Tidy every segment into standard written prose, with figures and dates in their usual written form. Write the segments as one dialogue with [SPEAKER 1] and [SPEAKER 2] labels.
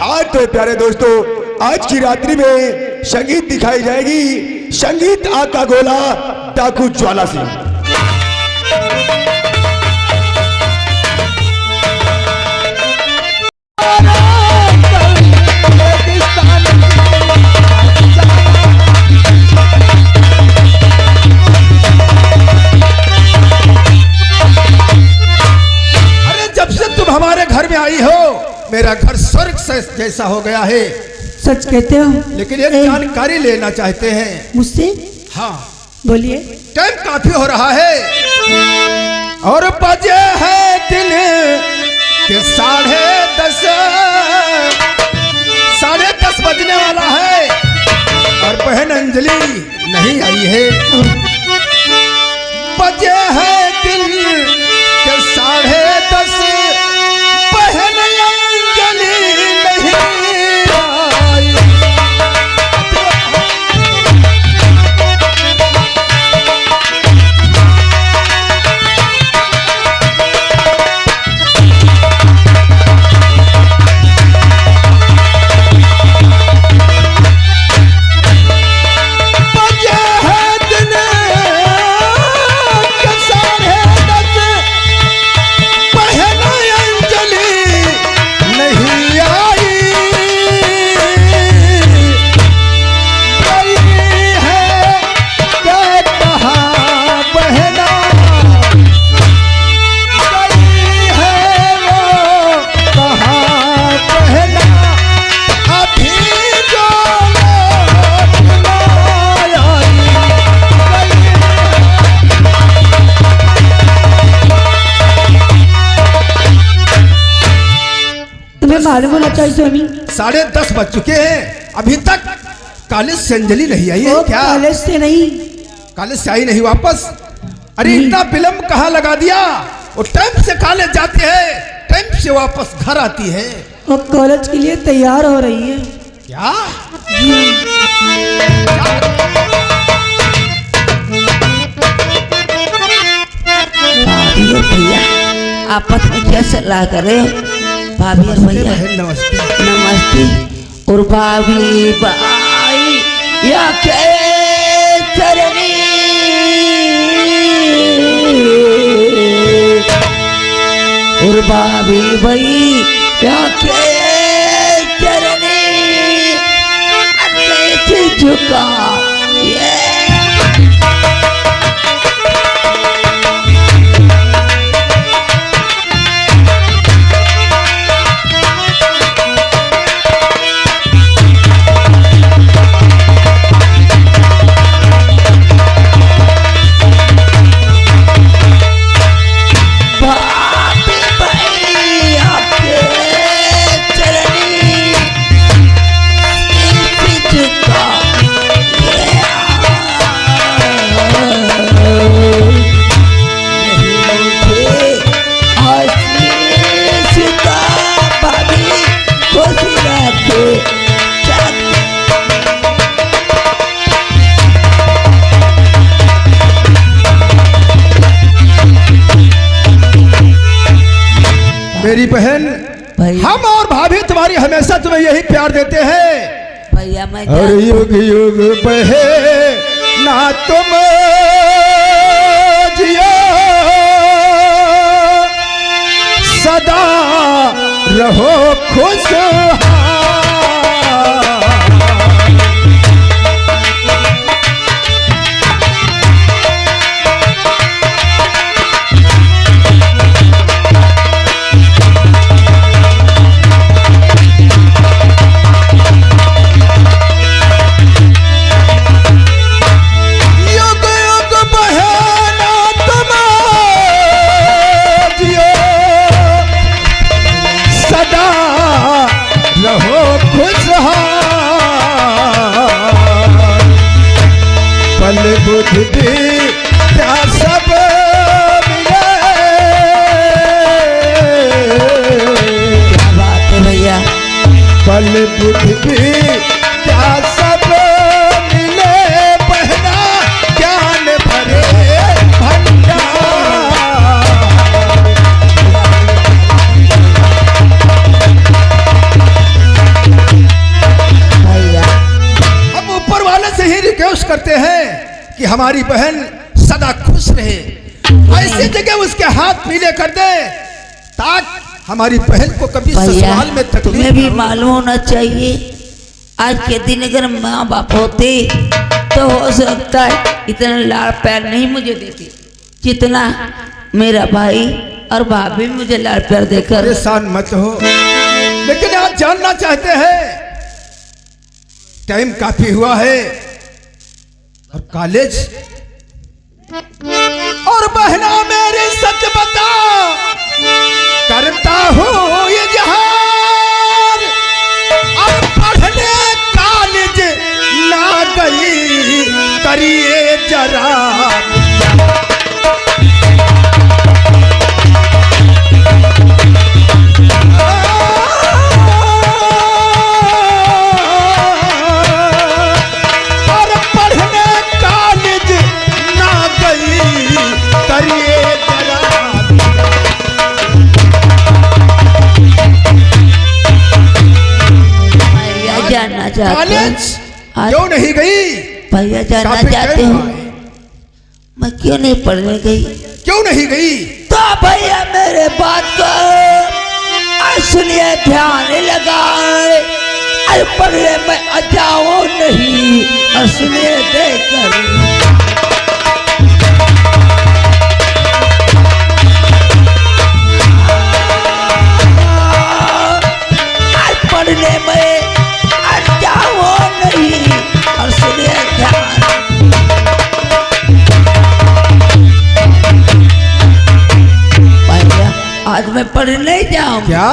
[SPEAKER 1] हाँ तो प्यारे दोस्तों, आज की रात्रि में संगीत दिखाई जाएगी। संगीत आका गोला डाकू ज्वाला सिंह।
[SPEAKER 2] हमारे घर में आई हो, मेरा घर स्वर्ग जैसा हो गया है।
[SPEAKER 3] सच कहते हो?
[SPEAKER 2] लेकिन एक जानकारी लेना चाहते हैं
[SPEAKER 3] मुझसे।
[SPEAKER 2] हाँ
[SPEAKER 3] बोलिए।
[SPEAKER 2] टाइम काफी हो रहा है और बजे है दिन के 10:30, 10:30 बजने वाला है और बहन अंजलि नहीं आई है। बजे है दिन के 10:30, बहन अंजलि नहीं आई।
[SPEAKER 3] मालूम होना चाहिए स्वामी।
[SPEAKER 2] 10:30 बज चुके हैं, अभी तक कॉलेज से अंजलि नहीं आई है क्या?
[SPEAKER 3] कॉलेज से नहीं,
[SPEAKER 2] कॉलेज से आई नहीं वापस। अरे इतना विलम्ब कहाँ लगा दिया? वो टाइम से कॉलेज जाती है, टाइम से वापस घर आती है।
[SPEAKER 3] वो कॉलेज के लिए तैयार हो रही है
[SPEAKER 2] क्या?
[SPEAKER 4] भैया आपस में क्या सलाह करें? भाभी और भैया
[SPEAKER 2] नमस्ते।
[SPEAKER 4] नमस्ते। और भाभी भाई या के चरनी और भाभी भाई या के चरनी से झुका ये
[SPEAKER 2] मेरी बहन, हम और भाभी तुम्हारी हमेशा तुम्हें यही प्यार देते हैं
[SPEAKER 4] भैया। मैं
[SPEAKER 2] और युग युग बहे ना तुम जियो, सदा रहो खुशहाल। पल बुद्धि क्या सब मिले।
[SPEAKER 4] क्या बात है भैया।
[SPEAKER 2] पल बुद्धि क्या सब मिले, बहना ज्ञान भरे भंडार। कि हमारी बहन सदा खुश रहे, ऐसी जगह उसके हाथ पीले कर दे ताकि हमारी बहन को कभी
[SPEAKER 4] भैया
[SPEAKER 2] ससुराल में तकलीफ
[SPEAKER 4] तुम्हें भी
[SPEAKER 2] न हो।
[SPEAKER 4] मालूम होना चाहिए, आज के दिन अगर माँ बाप होते तो हो सकता है इतना लाड़ प्यार नहीं मुझे देते जितना मेरा भाई और भाभी मुझे लाड़ प्यार देकर।
[SPEAKER 2] परेशान मत हो, लेकिन आप जानना चाहते हैं टाइम काफी हुआ है और कॉलेज और बहना मेरे सच बता करता हूँ ये जहान, अब पढ़ने कॉलेज ना गई करिए जरा। और पढ़ने कॉलेज ना गई करिए जरा।
[SPEAKER 4] भैया जानना चाहते
[SPEAKER 2] कॉलेज
[SPEAKER 4] आज-
[SPEAKER 2] क्यों नहीं गई?
[SPEAKER 4] भैया जानना
[SPEAKER 2] काफी
[SPEAKER 4] चाहते
[SPEAKER 2] टाइम
[SPEAKER 4] हो
[SPEAKER 2] हुआ है।
[SPEAKER 4] मैं क्यों नहीं पढ़ने गई?
[SPEAKER 2] क्यों नहीं गई?
[SPEAKER 4] तो भैया मेरे बात को सुनिए, ध्यान लगाए, अरे पढ़ने में अजाओ नहीं और सुनिए देखकर। पढ़ने में अजाओ नहीं और सुनिए ध्यान। भैया आज मैं पढ़ने नहीं जाऊंगी।
[SPEAKER 2] क्या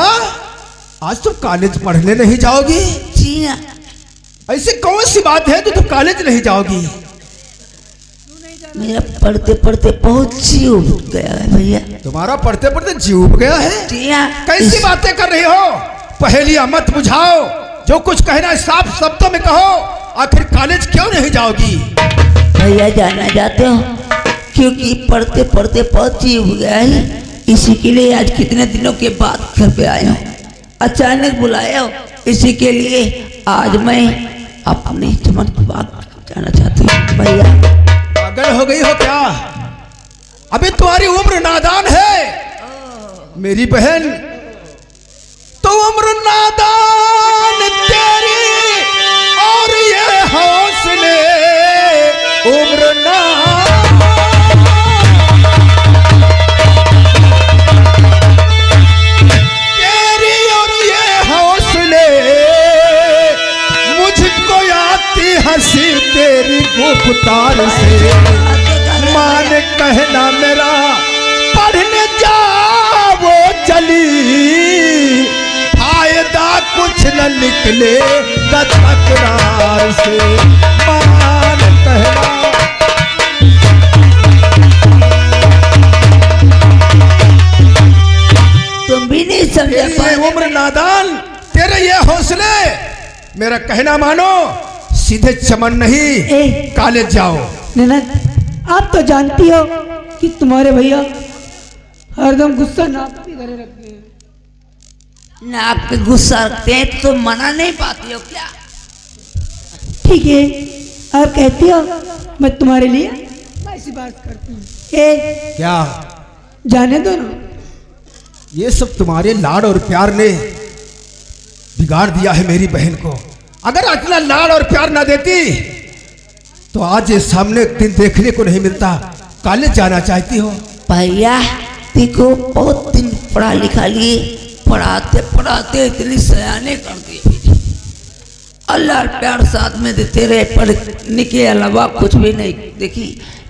[SPEAKER 2] आज तुम कॉलेज पढ़ने नहीं जाओगी?
[SPEAKER 4] जी हाँ।
[SPEAKER 2] ऐसी कौन सी बात है जो तुम कॉलेज नहीं जाओगी?
[SPEAKER 4] मेरा पढ़ते पढ़ते बहुत जी उठ गया है भैया।
[SPEAKER 2] तुम्हारा पढ़ते पढ़ते जीव उब गया है?
[SPEAKER 4] जी हाँ।
[SPEAKER 2] कैसी बातें कर रही हो? पहेलियां मत बुझाओ, जो कुछ कहना है साफ शब्दों में कहो। आखिर कॉलेज क्यों नहीं जाओगी?
[SPEAKER 4] भैया जानना चाहते हो क्योंकि पढ़ते पढ़ते बहुत जी उठ गया है, इसी के लिए आज कितने दिनों के बाद घर पे आया हूँ, अचानक बुलाया हो, इसी के लिए आज मैं अपने चमन की बात जानना चाहती हूँ। भैया
[SPEAKER 2] पागल हो गई हो क्या? अभी तुम्हारी उम्र नादान है मेरी बहन, तो उम्र नादान तेरी और ये हौसले उम्र तेरी और ये हौसले, मुझको आती हंसी तेरी गुफ्तार से। मान कहना मेरा पढ़ने जाओ चली, फायदा कुछ न निकले तकरार से। मान कहना
[SPEAKER 4] तुम भी नहीं समझा
[SPEAKER 2] तेरी
[SPEAKER 4] पा
[SPEAKER 2] ये उम्र नादान, तेरे ये हौसले, मेरा कहना मानो, सीधे चमन नहीं
[SPEAKER 3] ए।
[SPEAKER 2] कॉलेज जाओ।
[SPEAKER 3] ननद आप तो जानती हो कि तुम्हारे भैया हरदम गुस्सा नाक पे धरे रखते हैं।
[SPEAKER 4] नाक पे गुस्सा रखते हैं तो मना नहीं पाती हो क्या?
[SPEAKER 3] ठीक है, आप कहती हो मैं तुम्हारे लिए ऐसी बात करती हूँ। ए
[SPEAKER 2] क्या
[SPEAKER 3] जाने दो ना।
[SPEAKER 2] ये सब तुम्हारे लाड़ और प्यार ने बिगाड़ दिया है मेरी बहन को। अगर इतना लाड़ और प्यार ना देती तो आज ये सामने दिन देखने को नहीं मिलता। कॉलेज जाना चाहती हो?
[SPEAKER 4] भैया देखो बहुत दिन पढ़ा लिखा लिए, पढ़ाते पढ़ाते इतनी सयाने कर दिए, अल्लाह प्यार साथ में देते रहे, पढ़ने के अलावा कुछ भी नहीं देखी।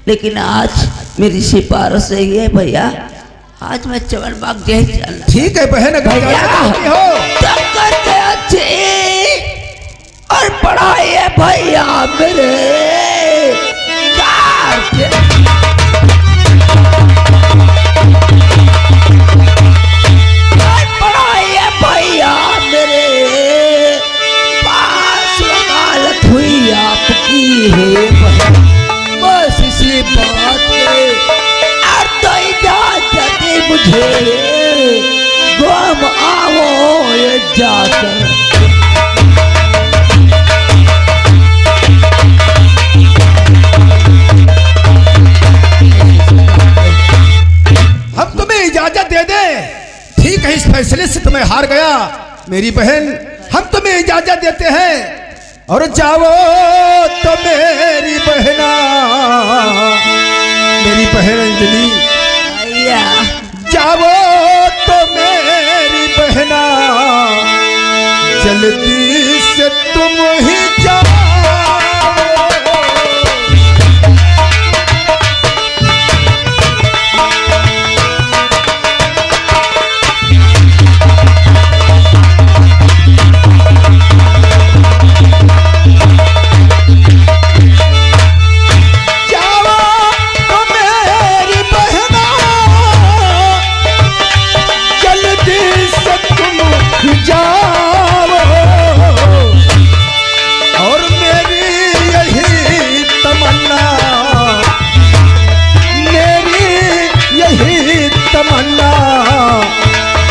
[SPEAKER 4] लेकिन आज मेरी सिफारिश यही है भैया, आज मैं चवन बाग जय चलना।
[SPEAKER 2] ठीक है बहन, अगर
[SPEAKER 4] भैया
[SPEAKER 2] जाना चाहती हो
[SPEAKER 4] तब करते अच्छे और पढ़ाइए भैया मेरे पढ़ाइए भैया मेरे पास वकालत हुई आपकी है बस इसी बात पे और तो इजाजत दे मुझे गम आओ ये जाकर।
[SPEAKER 2] मैं हार गया। मेरी बहन, हम तुम्हें इजाजत देते हैं और जाओ तो मेरी बहना, मेरी बहन अंजलि,
[SPEAKER 4] भैया
[SPEAKER 2] जाओ तो मेरी बहना, जल्दी से तुम ही जाओ।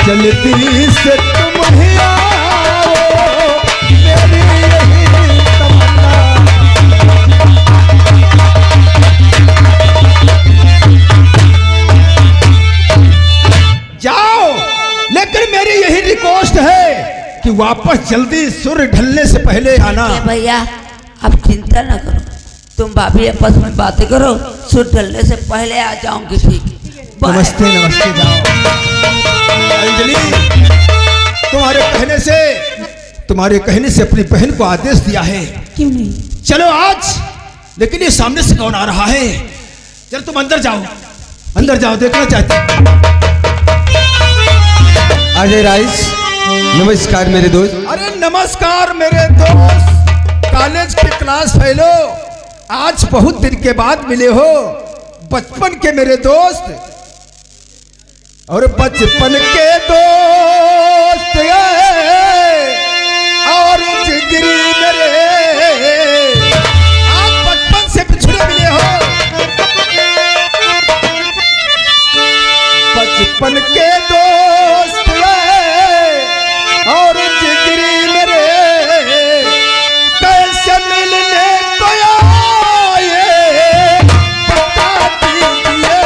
[SPEAKER 2] जल्दी से तुम ही आओ, मेरी यही तमन्ना। जाओ, लेकिन मेरी यही रिक्वेस्ट है कि वापस जल्दी सूर्य ढलने से पहले आना।
[SPEAKER 4] भैया अब चिंता ना करो, तुम भाभी आपस में बातें करो, सूर्य ढलने से पहले आ जाऊंगी। ठीक,
[SPEAKER 2] नमस्ते नमस्ते। जाओ अंजलि, तुम्हारे कहने से अपनी बहन को आदेश दिया है।
[SPEAKER 3] क्यों नहीं?
[SPEAKER 2] चलो आज, लेकिन ये सामने से कौन आ रहा है? चलो तुम अंदर जाओ, अंदर जाओ, देखना चाहते।
[SPEAKER 1] अजय राइस, नमस्कार मेरे दोस्त।
[SPEAKER 2] अरे नमस्कार मेरे दोस्त, कॉलेज के क्लास फेलो, आज बहुत दिन के बाद मिले हो, बचपन के मेरे दोस्त और बचपन के दोस्त और जिगरी मेरे, आज बचपन से पिछड़े मिले हो। बचपन के दोस्त और जिगरी मेरे, कैसे मिलने को आए बता दीजिए।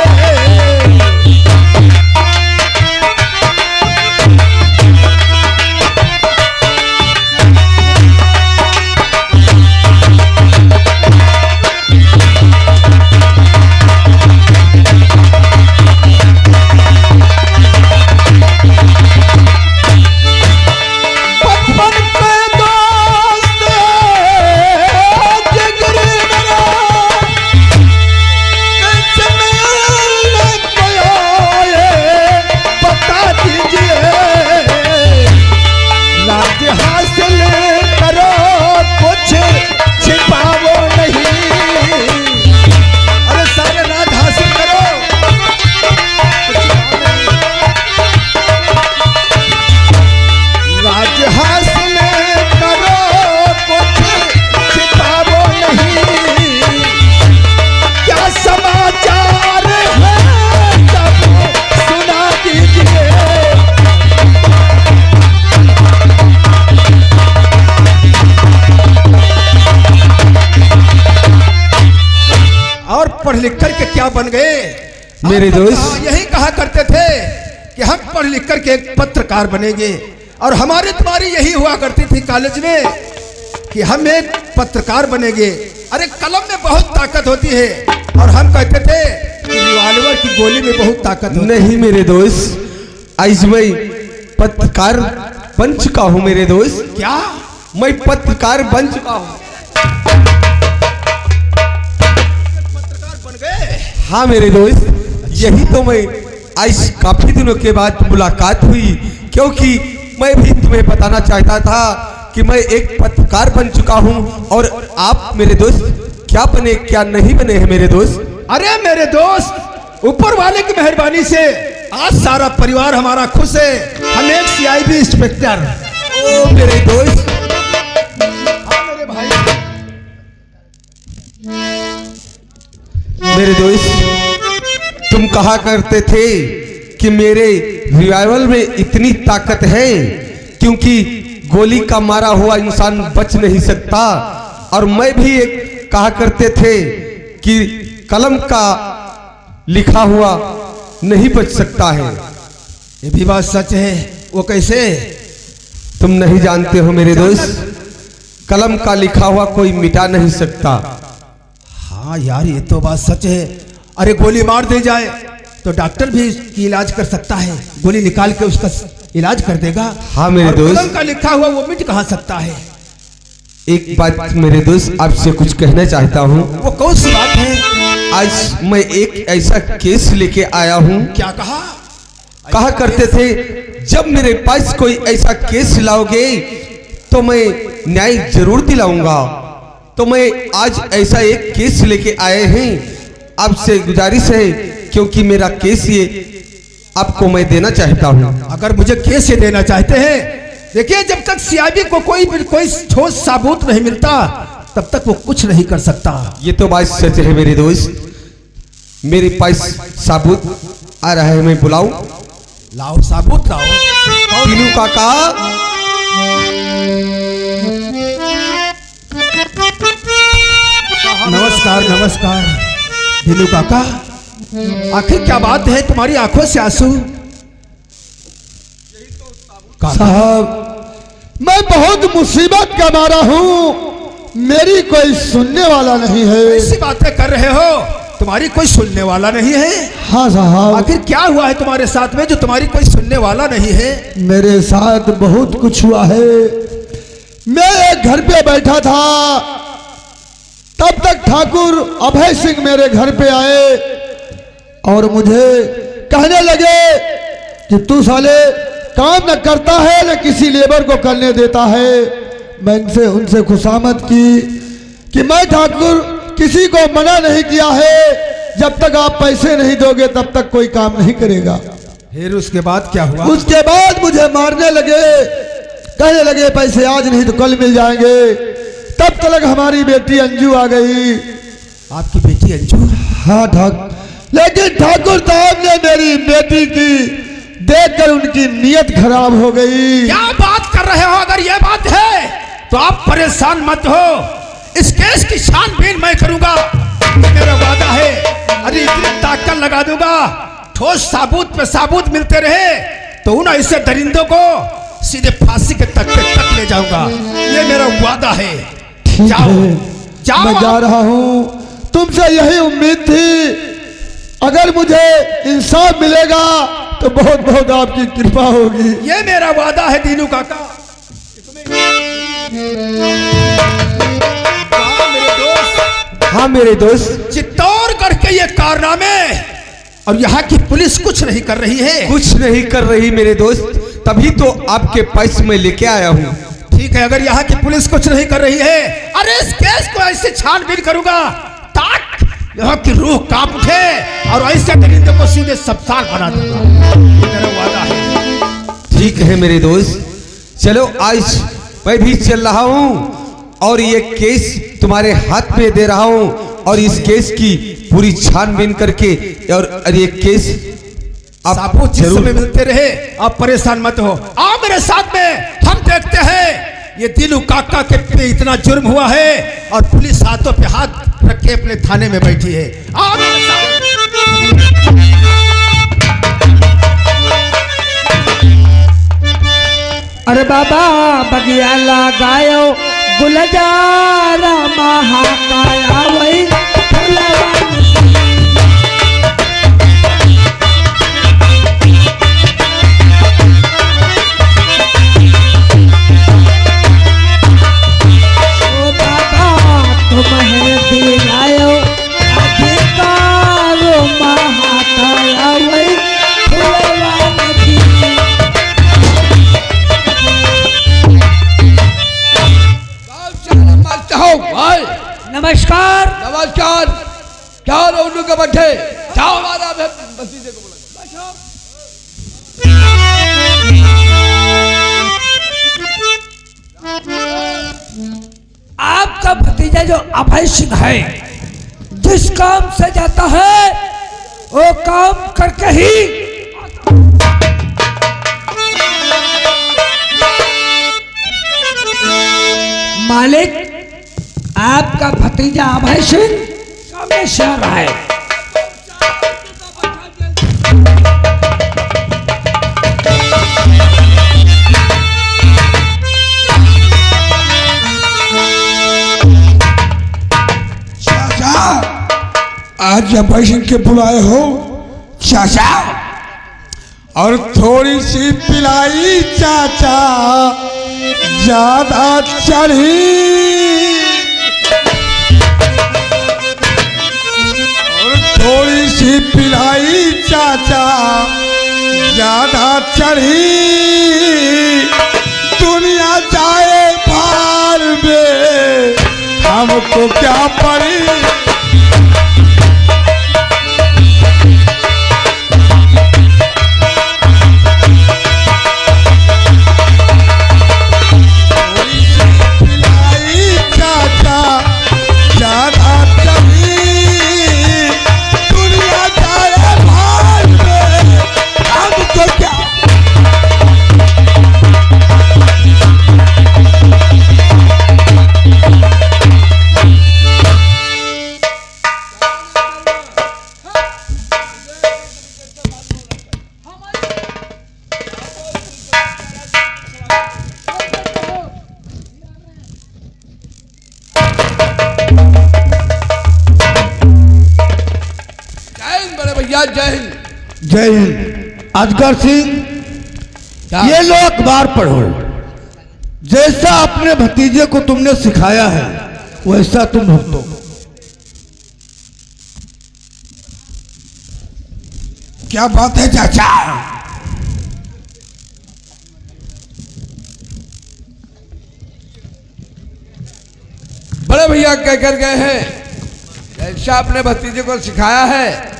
[SPEAKER 2] पढ़ लिख कर के क्या बन गए
[SPEAKER 1] मेरे दोस्त?
[SPEAKER 2] यही कहा करते थे कि हम पढ़ लिख कर के एक पत्रकार बनेंगे, और हमारे तुम्हारी यही हुआ करती थी कॉलेज में कि हम एक पत्रकार बनेंगे। अरे कलम में बहुत ताकत होती है, और हम कहते थे कि रिवॉल्वर की गोली में बहुत ताकत होती है।
[SPEAKER 1] नहीं मेरे दोस्त, आज मैं पत्रकार बन चुका हूँ मेरे दोस्त।
[SPEAKER 2] क्या?
[SPEAKER 1] मैं पत्रकार बन चुका हूँ। हाँ मेरे दोस्त, यही तो मैं आज काफी दिनों के बाद मुलाकात हुई, क्योंकि मैं भी तुम्हें बताना चाहता था कि मैं एक पत्रकार बन चुका हूँ। और आप मेरे दोस्त क्या बने क्या नहीं बने हैं मेरे दोस्त?
[SPEAKER 2] अरे मेरे दोस्त, ऊपर वाले की मेहरबानी से आज सारा परिवार हमारा खुश है। हम एक CIB इंस्पेक्टर।
[SPEAKER 1] ओ मेरे दोस्त,
[SPEAKER 2] मेरे भाई,
[SPEAKER 1] मेरे दोस्त, तुम कहा करते थे कि मेरे रिवाइवल में इतनी ताकत है क्योंकि गोली का मारा हुआ इंसान बच नहीं सकता, और मैं भी एक कहा करते थे कि कलम का लिखा हुआ नहीं बच सकता है।
[SPEAKER 2] ये भी बात सच है। वो कैसे?
[SPEAKER 1] तुम नहीं जानते हो मेरे दोस्त, कलम का लिखा हुआ कोई मिटा नहीं सकता।
[SPEAKER 2] हाँ यार, ये तो बात सच है। अरे गोली मार दी जाए तो डॉक्टर भी इसकी इलाज कर सकता है, गोली निकाल के उसका इलाज कर देगा।
[SPEAKER 1] हाँ मेरे
[SPEAKER 2] और
[SPEAKER 1] दोस्त,
[SPEAKER 2] कलम का लिखा हुआ वो मिट कहाँ सकता है?
[SPEAKER 1] एक बात मेरे दोस्त आपसे कुछ कहना चाहता हूँ।
[SPEAKER 2] वो कौन सी बात है?
[SPEAKER 1] आज मैं एक ऐसा केस लेके आया हूँ।
[SPEAKER 2] क्या कहा?
[SPEAKER 1] कहा करते थे जब मेरे पास कोई ऐसा केस लाओगे तो मैं न्याय जरूर दिलाऊंगा। तो मैं आज ऐसा एक केस लेके आए हैं, आपसे गुजारिश है क्योंकि मेरा केस ये आपको मैं देना चाहता हूँ।
[SPEAKER 2] अगर मुझे केस ये देना चाहते हैं, देखिए जब तक सीआईडी को कोई ठोस सबूत नहीं मिलता तब तक वो कुछ नहीं कर सकता।
[SPEAKER 1] ये तो बात सच है मेरे दोस्त, मेरे पास सबूत आ रहा है, मैं बुलाऊं?
[SPEAKER 2] लाओ सबूत लाओ।
[SPEAKER 1] तीनू काका,
[SPEAKER 2] नमस्कार नमस्कार। दिनू काका, आखिर क्या बात है, तुम्हारी आंखों से आंसू?
[SPEAKER 5] साहब, मैं बहुत मुसीबत का मारा हूँ, मेरी कोई सुनने वाला नहीं है।
[SPEAKER 2] ऐसी बातें कर रहे हो, तुम्हारी कोई सुनने वाला नहीं है?
[SPEAKER 5] हाँ साहब।
[SPEAKER 2] आखिर क्या हुआ है तुम्हारे साथ में जो तुम्हारी कोई सुनने वाला नहीं है?
[SPEAKER 5] मेरे साथ बहुत कुछ हुआ है। मैं एक घर पे बैठा था, तब तक ठाकुर अभय सिंह मेरे घर पे आए और मुझे कहने लगे कि तू साले काम न करता है न किसी लेबर को करने देता है। मैं उनसे खुशामद की कि मैं ठाकुर किसी को मना नहीं किया है, जब तक आप पैसे नहीं दोगे तब तक कोई काम नहीं करेगा।
[SPEAKER 2] फिर उसके बाद क्या हुआ?
[SPEAKER 5] उसके बाद मुझे मारने लगे, कहने लगे पैसे आज नहीं तो कल मिल जाएंगे। तब तक हमारी बेटी अंजू आ गई।
[SPEAKER 2] आपकी बेटी अंजू?
[SPEAKER 5] हाँ ठाकुर, लेकिन ठाकुर साहब ने मेरी बेटी की देखकर उनकी नीयत खराब हो गई।
[SPEAKER 2] क्या बात कर रहे हो? अगर ये बात है तो आप परेशान मत हो, इस केस की छानबीन मैं करूंगा, मेरा वादा है। अरे इतनी ताकत लगा दूंगा, ठोस सबूत पे सबूत मिलते रहे तो उन ऐसे दरिंदों को सीधे फांसी के तख्ते तक ले जाऊंगा, ये मेरा वादा है।
[SPEAKER 5] ठीक
[SPEAKER 2] जाओ,
[SPEAKER 5] है,
[SPEAKER 2] जाओ।
[SPEAKER 5] मैं जा रहा हूँ, तुमसे यही उम्मीद थी। अगर मुझे इंसाफ मिलेगा तो बहुत बहुत आपकी कृपा होगी।
[SPEAKER 2] ये मेरा वादा है दीनू काका।
[SPEAKER 1] हाँ मेरे दोस्त,
[SPEAKER 2] चित्तौड़गढ़ के ये कारनामे और यहाँ की पुलिस कुछ नहीं कर रही है।
[SPEAKER 1] कुछ नहीं कर रही मेरे दोस्त, तभी तो आपके पास में लेके आया हूँ।
[SPEAKER 2] ठीक है, अगर यहाँ की पुलिस कुछ नहीं कर रही है, अरे इस केस को ऐसे छानबीन करूंगा ताकि यहाँ की रूह कांप उठे और ऐसे दरिंदों को सीधे सबसार बना दूंगा, ये मेरा वादा है।
[SPEAKER 1] ठीक है मेरे दोस्त, चलो आज मैं भी चल रहा हूँ और ये केस तुम्हारे हाथ में दे रहा हूँ और इस केस की पूरी छानबीन करके और ये केस आप
[SPEAKER 2] सबूत जिस
[SPEAKER 1] जरूर
[SPEAKER 2] समय मिलते रहे, आप परेशान मत हो। आओ मेरे साथ में, हम देखते हैं ये दिनू काका के पे इतना जुर्म हुआ है और पुलिस हाथों पे हाथ रख के अपने थाने में बैठी है। आओ मेरे साथ।
[SPEAKER 3] अरे बाबा बगिया लगायो गुलजारा महाकाया वही नमस्कार।
[SPEAKER 5] नमस्कार, क्या रोनू के बैठे जाओ, हमारा भतीजे को बुला।
[SPEAKER 3] आपका भतीजा जो अभय सिंह है, जिस काम से जाता है वो काम करके ही मालिक, आपका भतीजा अभय सिंह हमेशा रहा है।
[SPEAKER 5] आज अभय सिंह के बुलाए हो चाचा, और थोड़ी सी पिलाई चाचा ज्यादा चढ़ी, और थोड़ी सी पिलाई चाचा ज्यादा चढ़ी, दुनिया जाए भार में हमको क्या पड़ी।
[SPEAKER 2] जय हिंद। जय हिंद।
[SPEAKER 5] अजगर सिंह, ये लो अखबार पढ़ो। जैसा अपने भतीजे को तुमने सिखाया है वैसा तुम भुगतो।
[SPEAKER 2] क्या बात है चाचा? बड़े भैया कहकर गए हैं, जैसा अपने भतीजे को सिखाया है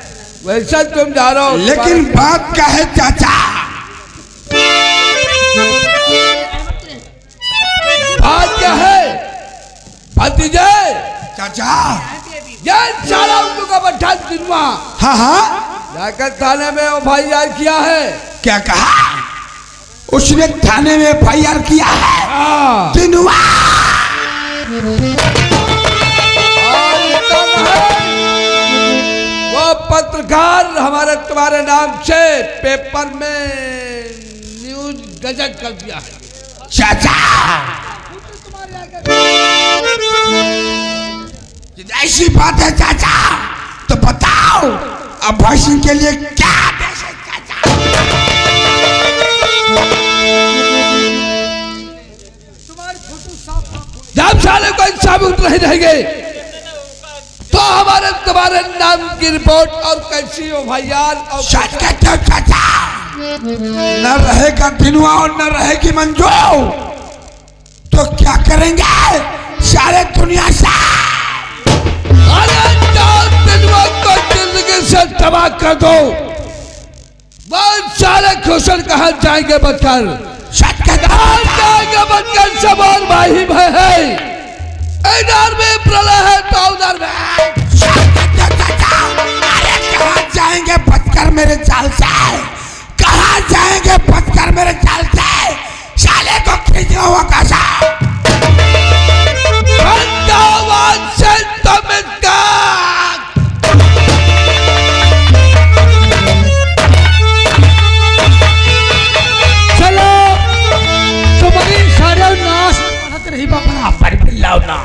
[SPEAKER 2] वैसा तुम जा रहे हो। लेकिन बात क्या है चाचा? बात क्या है भतीजे? चाचा ये सारा उल्लू का बट्टा दिनवा, हाँ हाँ, जाकर थाने में एफआईआर किया है। क्या कहा? उसने थाने में एफआईआर किया है दिनवा। वो पत्रकार हमारे तुम्हारे नाम से पेपर में न्यूज गजट कर दिया है चाचा। ऐसी बात है चाचा तो बताओ अब अभय सिंह के लिए क्या आदेश है चाचा? जब साले को साबुत नहीं रहेंगे तो हमारे तुम्हारे नाम की रिपोर्ट और कैसी एफआईआर और सच कहते हो चाचा? न रहेगा दिनवा और न रहेगी मंजू तो क्या करेंगे सारे दुनिया से? अरे दिनवा को जिंदगी से तबाह कर दो। बहुत सारे खुशन कहा जाएंगे बचकर, सच कहा जाएंगे बचकर। सब और भाई भाई है, इधर में प्रलय है तो उधर में। अरे कहाँ जाएंगे बचकर मेरे चाल से? कहाँ जाएंगे बचकर मेरे चाल से? साले को खींचना हुआ कैसा? से तुम
[SPEAKER 3] चलो तुम्हारी सारे नाश रही बाबा पर बिल्लाओ ना।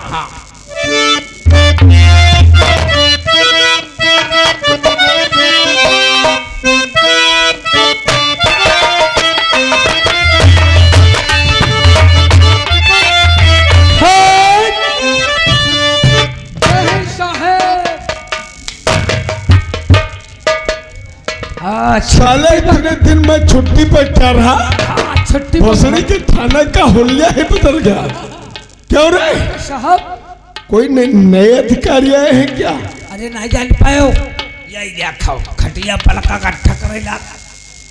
[SPEAKER 3] हाँ
[SPEAKER 5] साले इतने दिन में छुट्टी पर चल रहा,
[SPEAKER 3] छुट्टी
[SPEAKER 5] भोसड़ी के थाना का होलिया ही बदल गया। क्यों रे
[SPEAKER 3] साहब?
[SPEAKER 5] कोई नए अधिकारी आए हैं क्या?
[SPEAKER 3] अरे नहीं जान पायो, यही देखो खटिया पलका का ठकरेला।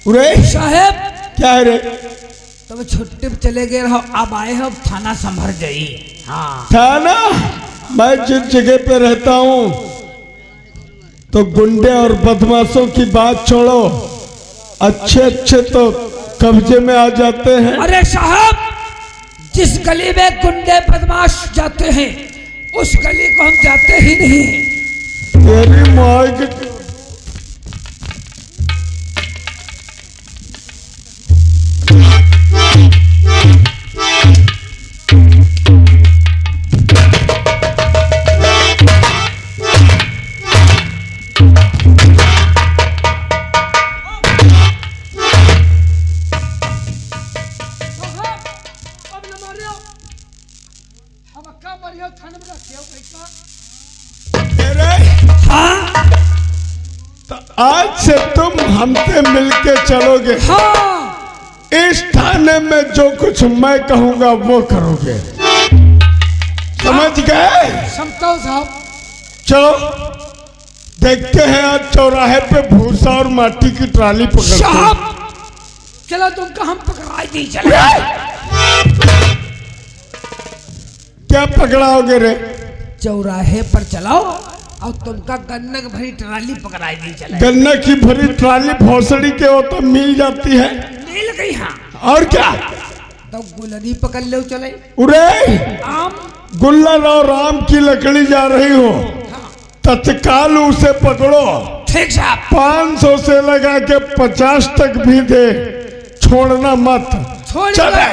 [SPEAKER 5] उरे
[SPEAKER 3] साहब
[SPEAKER 5] क्या है रे?
[SPEAKER 3] तुम छुट्टी पे चले गए रहो, अब आए हो थाना संभर जाई। हाँ
[SPEAKER 5] थाना? मैं जिस जगह पे रहता हूँ तो गुंडे और बदमाशों की बात छोड़ो, अच्छे अच्छे तो कब्जे में आ जाते हैं।
[SPEAKER 3] अरे साहब जिस गली में गुंडे बदमाश जाते हैं उस गली को हम जाते ही नहीं।
[SPEAKER 5] तेरी माँ की
[SPEAKER 3] पक्का बढ़िया थाने में रखे हो पैसा।
[SPEAKER 6] हाँ तो आज से तुम हमसे मिलके चलोगे।
[SPEAKER 3] हाँ
[SPEAKER 6] इस थाने में जो कुछ मैं कहूंगा वो करोगे, समझ गए?
[SPEAKER 3] समझता साहब।
[SPEAKER 6] चलो देखते हैं आज चौराहे पे भूसा और माटी की ट्राली पकड़ते हैं।
[SPEAKER 3] साहब चलो तुमको हम पकड़ाई दी चले।
[SPEAKER 6] क्या पकड़ाओगे रे?
[SPEAKER 3] चौराहे पर चलाओ और तुमका गन्ना की भरी ट्राली पकड़ाई दी चले।
[SPEAKER 6] गन्ना की भरी ट्राली भोसड़ी के वो तो मिल जाती है।
[SPEAKER 3] मिल गई। हाँ
[SPEAKER 6] और क्या?
[SPEAKER 3] तो गुलरी पकड़ लो चले।
[SPEAKER 6] उरे
[SPEAKER 3] आम
[SPEAKER 6] गुल्लर और आम की लकड़ी जा रही हो, तत्काल उसे पकड़ो।
[SPEAKER 3] ठीक साहब।
[SPEAKER 6] 500 से लगा के 50 तक भी दे, छोड़ना मत।
[SPEAKER 3] छोड़
[SPEAKER 6] चले।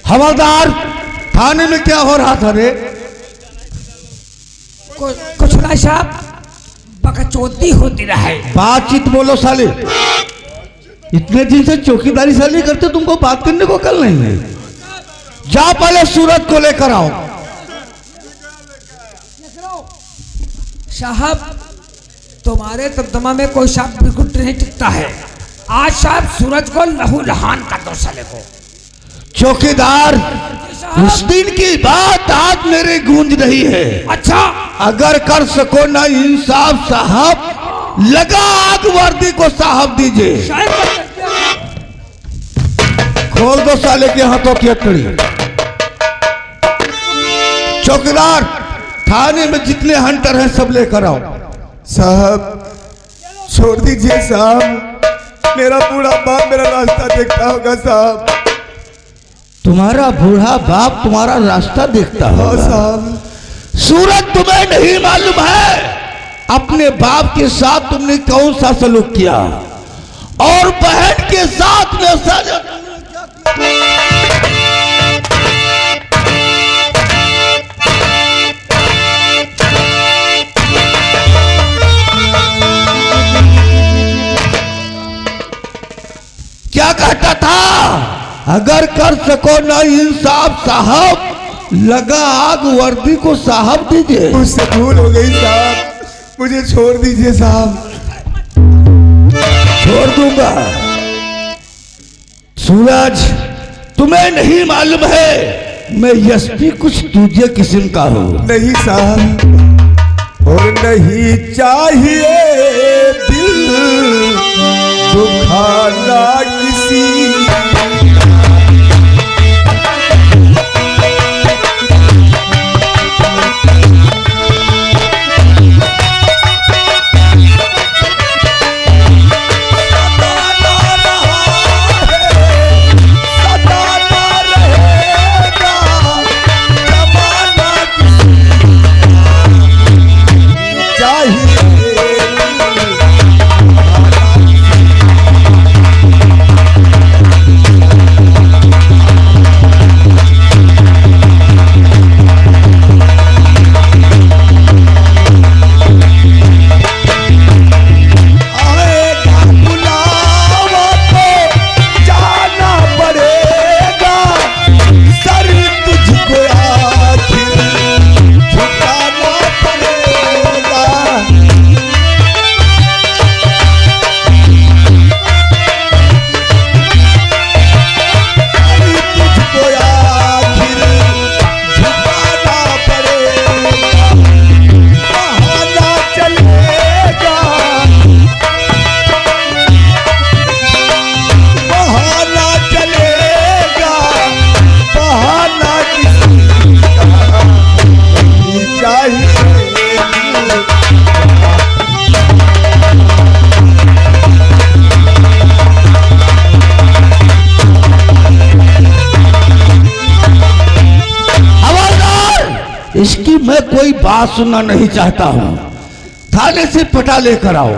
[SPEAKER 2] हवलदार, थाने में क्या हो रहा था रे?
[SPEAKER 3] कुछ नहीं साहब, बकचोदी होती रहे।
[SPEAKER 2] बातचीत बोलो साले। इतने दिन से चौकीदारी साले करते, तुमको बात करने को कल नहीं है। जा पहले सूरज को लेकर आओ।
[SPEAKER 3] साहब तुम्हारे तर्जमा में कोई शब्द बिल्कुल नहीं टिकता है। आज साहब सूरज को लहू लहान कर दो साले को।
[SPEAKER 2] चौकीदार, उस दिन की बात आज मेरे गूंज रही है।
[SPEAKER 3] अच्छा
[SPEAKER 2] अगर कर सको ना इंसाफ साहब, लगा आग वर्दी को साहब दीजिए। खोल दो साले के हाथों की हथकड़ी। चौकीदार, थाने में जितने हंटर हैं सब लेकर आओ।
[SPEAKER 5] साहब छोड़ दीजिए साहब, मेरा बूढ़ा बाप मेरा रास्ता देखता होगा साहब।
[SPEAKER 2] तुम्हारा बूढ़ा बाप तुम्हारा रास्ता देखता
[SPEAKER 5] हाँ
[SPEAKER 2] होगा।
[SPEAKER 5] साहब।
[SPEAKER 2] सूरज तुम्हें नहीं मालूम है अपने बाप के साथ तुमने कौन सा सलूक किया, और बहन के साथ में सजा क्या कहता था? अगर कर सको ना इंसाफ साहब, लगा आग वर्दी को साहब दीजिए।
[SPEAKER 5] मुझसे भूल हो गई साहब, मुझे छोड़ दीजिए साहब।
[SPEAKER 2] छोड़ दूंगा। सूरज, तुम्हें नहीं मालूम है मैं एसपी कुछ दूसरे किस्म का हूँ।
[SPEAKER 5] नहीं साहब, और नहीं चाहिए दिल दुखाना किसी।
[SPEAKER 2] इसकी मैं कोई बात सुनना नहीं चाहता हूं। थाने से पटा लेकर आओ।